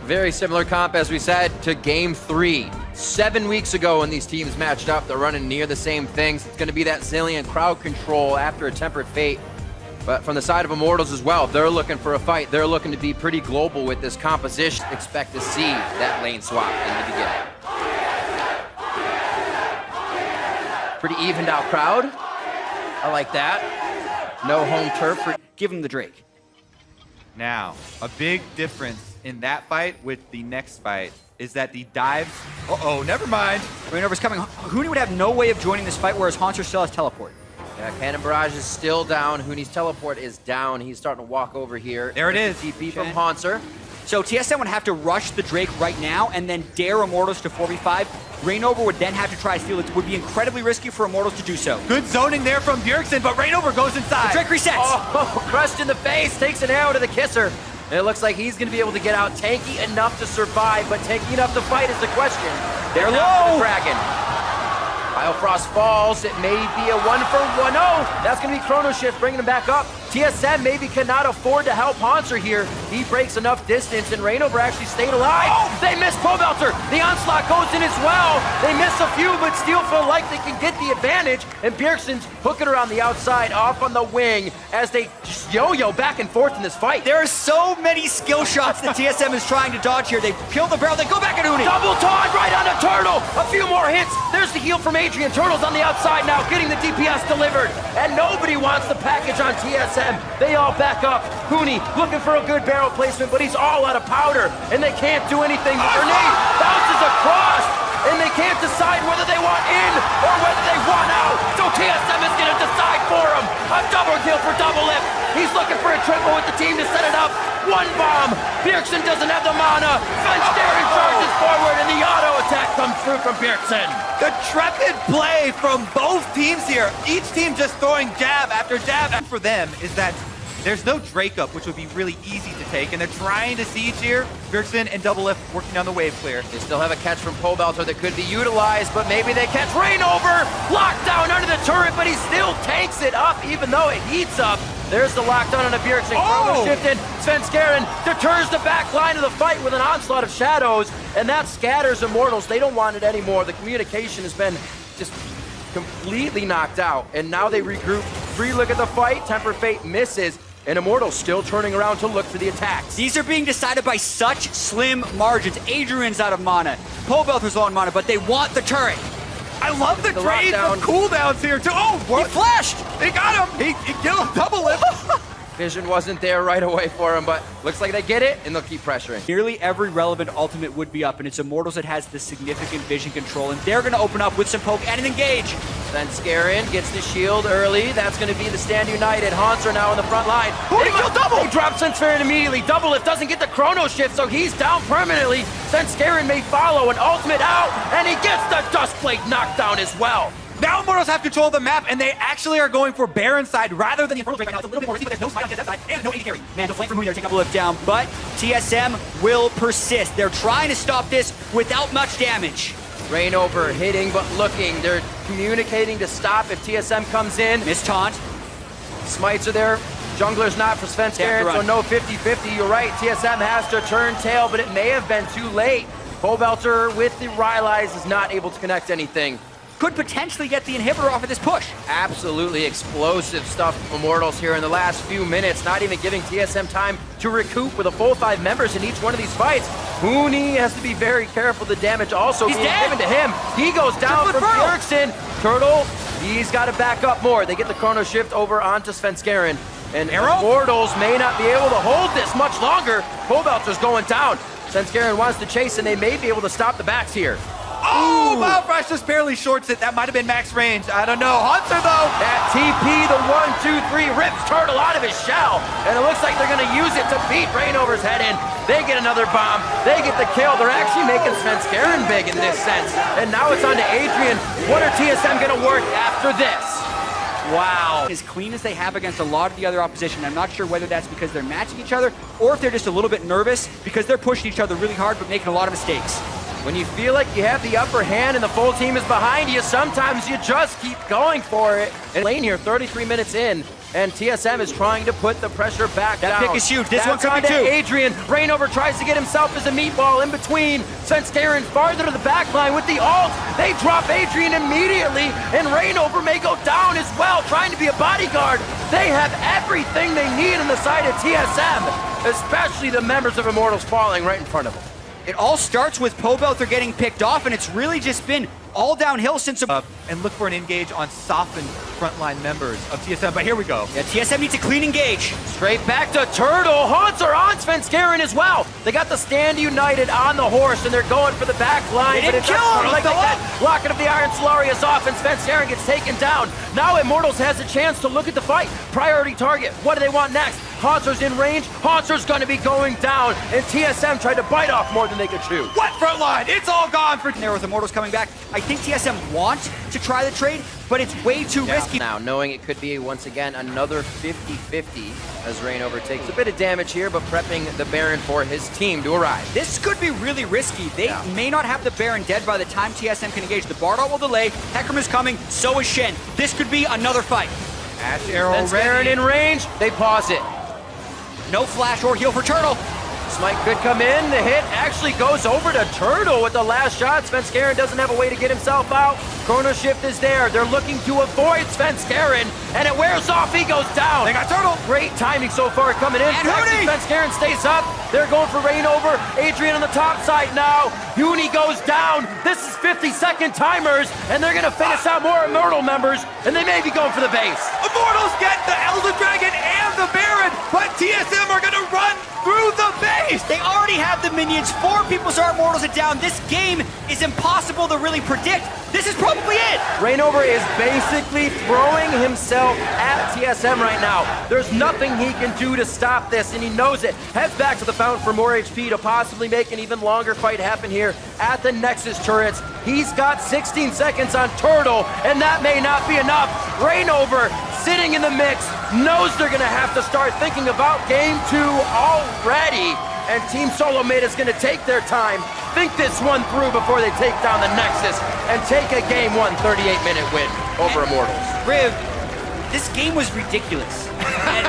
Very similar comp, as we said, to Game 3. 7 weeks ago when these teams matched up, they're running near the same things. It's going to be that Zillion crowd control after a Tempered Fate. But from the side of Immortals as well, they're looking for a fight. They're looking to be pretty global with this composition. Expect to see that lane swap in the beginning. Pretty evened out crowd. I like that. No home turf. Give him the Drake. Now, a big difference in that fight with the next fight is that the dives... Uh-oh, never mind. Rainover's coming. Huni would have no way of joining this fight, whereas Haunter still has teleport. Yeah, Cannon Barrage is still down. Huni's teleport is down. He's starting to walk over here. There it is. TP from Haunter. So TSM would have to rush the Drake right now and then dare Immortals to 4v5. Rainover would then have to try to steal it. It would be incredibly risky for Immortals to do so. Good zoning there from Bjergsen, but Rainover goes inside. The Drake resets. Oh, crushed in the face. Takes an arrow to the kisser. And it looks like he's going to be able to get out tanky enough to survive, but tanky enough to fight is the question. They're low. The Dragon. Biofrost falls. It may be a 1-for-1. Oh, that's going to be Chrono Shift bringing him back up. TSM maybe cannot afford to help Haunter here. He breaks enough distance, and Rainover actually stayed alive. Oh, they miss Pobelter. The onslaught goes in as well. They miss a few, but still feel like they can get the advantage. And Bjergsen's hooking around the outside, off on the wing, as they just yo-yo back and forth in this fight. There are so many skill shots that TSM is trying to dodge here. They kill the barrel, they go back at Huni. Double taunt right on the Turtle. A few more hits. There's the heal from Adrian. Turtle's on the outside now, getting the DPS delivered. And nobody wants the package on TSM. They all back up. Huni looking for a good barrel placement, but he's all out of powder, and they can't do anything. The grenade bounces across, and they can't decide whether they want in or whether they want out. So TSM is going to decide for him. A double kill for Double Lift. He's looking for a triple with the team to set it up. One bomb. Bjergsen doesn't have the mana. Fensteren charges forward, and the auto attack comes through from Bjergsen. The trepid play from both teams here. Each team just throwing jab after jab. And for them is that there's no Drake up, which would be really easy to take, and they're trying to siege here. Bjergsen and Double Lift working on the wave clear. They still have a catch from Pobelter that could be utilized, but maybe they catch Rainover. Locked down under the turret, but he still tanks it up, even though it heats up. There's the lockdown on a Bjergsen. Chrono shifted. Svenskeren deters the back line of the fight with an onslaught of shadows, and that scatters Immortals. They don't want it anymore. The communication has been just completely knocked out, and now they regroup. Re-look at the fight. Tempered Fate misses, and Immortals still turning around to look for the attacks. These are being decided by such slim margins. Adrian's out of mana. Pobelter's low on mana, but they want the turret. I love the trade of cooldowns here too. Oh, what? He flashed. They got him. He killed Double Lift. Vision wasn't there right away for him, but looks like they get it, and they'll keep pressuring. Nearly every relevant ultimate would be up, and it's Immortals that has the significant vision control, and they're going to open up with some poke and an engage. Then Scarin gets the shield early. That's going to be the Stand United. Haunter now in the front line. They kill Double! They drop Svenskeren immediately. Double Lift doesn't get the Chrono Shift, so he's down permanently. Svenskeren may follow an ultimate out, and he gets the Dust Plate knockdown as well. Now Immortals have control of the map, and they actually are going for Baron side rather than the Infernal Drake right now. It's a little bit more risky, but there's no smite on that side, and no AD carry. Man, the flank from Huni, they're taking Double Lift down, but TSM will persist. They're trying to stop this without much damage. Rainover hitting, but looking. They're communicating to stop if TSM comes in. Miss taunt. Smites are there. Jungler's not for Svenskeren, so no 50-50. You're right, TSM has to turn tail, but it may have been too late. Pobelter with the Rylai's is not able to connect anything. Could potentially get the inhibitor off of this push. Absolutely explosive stuff from Immortals here in the last few minutes, not even giving TSM time to recoup with a full 5 members in each one of these fights. Huni has to be very careful. The damage also being given to him. He goes down from Bjergsen. Turtle, he's got to back up more. They get the Chrono Shift over onto Svenskeren. And Immortals may not be able to hold this much longer. Pobelter's going down. Svenskeren wants to chase, and they may be able to stop the backs here. Oh, Biofrost just barely shorts it. That might have been max range. I don't know. Haunter, though. That TP, the 1-2-3, rips Turtle out of his shell. And it looks like they're going to use it to beat Rainover's head in. They get another bomb. They get the kill. They're actually making Svenskeren big in this sense. And now it's on to Adrian. What are TSM going to work after this? Wow. As clean as they have against a lot of the other opposition. I'm not sure whether that's because they're matching each other or if they're just a little bit nervous because they're pushing each other really hard but making a lot of mistakes. When you feel like you have the upper hand and the full team is behind you, sometimes you just keep going for it. And lane here, 33 minutes in, and TSM is trying to put the pressure back down. That pick is huge. This That's one coming onto too. Adrian. Rainover tries to get himself as a meatball in between. Svenskeren farther to the back line with the ult. They drop Adrian immediately, and Rainover may go down as well, trying to be a bodyguard. They have everything they need on the side of TSM, especially the members of Immortals falling right in front of them. It all starts with Pobelther getting picked off, and it's really just been all downhill since... And look for an engage on softened frontline members of TSM, but here we go. Yeah, TSM needs a clean engage. Straight back to Turtle. Haunts are on Svenskeren as well. They got the stand united on the horse, and they're going for the back line. They didn't but it kill doesn't him, look like Philip. that. Locking up the Iron Solarius off, and Svenskeren gets taken down. Now Immortals has a chance to look at the fight. Priority target. What do they want next? Hauntzer's in range. Hauntzer's going to be going down, and TSM tried to bite off more than they could chew. What frontline? It's all gone for... There with Immortals coming back. I think TSM want to try the trade, but it's way too risky. Now, knowing it could be, once again, another 50-50 as Rainover takes a bit of damage here, but prepping the Baron for his team to arrive. This could be really risky. They may not have the Baron dead by the time TSM can engage. The Bardot will delay. Hecarim is coming. So is Shen. This could be another fight. Ash arrow Svenskeren ready. in range. They pause it. No flash or heal for Turtle. Smite could come in. The hit actually goes over to Turtle with the last shot. Svenskeren doesn't have a way to get himself out. Chrono Shift is there. They're looking to avoid Svenskeren, and it wears off. He goes down. They got Turtle. Great timing so far coming in. And Huni! Svenskeren stays up. They're going for Rainover. Adrian on the top side now. Huni goes down. This is 50-second timers, and they're going to finish out more Immortal members, and they may be going for the base. Immortals get the Elder Dragon and the Baron, but TSM are going to run through the base. They already have the minions. 4 people's are Immortals are down. This game is impossible to really predict. This is probably it. Rainover is basically throwing himself at TSM right now. There's nothing he can do to stop this, and he knows it. Heads back to the fountain for more HP to possibly make an even longer fight happen here at the Nexus turrets. He's got 16 seconds on Turtle, and that may not be enough. Rainover, sitting in the mix, knows they're going to have to start thinking about game 2 already. And Team Solo Mate is going to take their time, think this one through before they take down the Nexus and take a game 1 38-minute win over Immortals. Riv, this game was ridiculous. And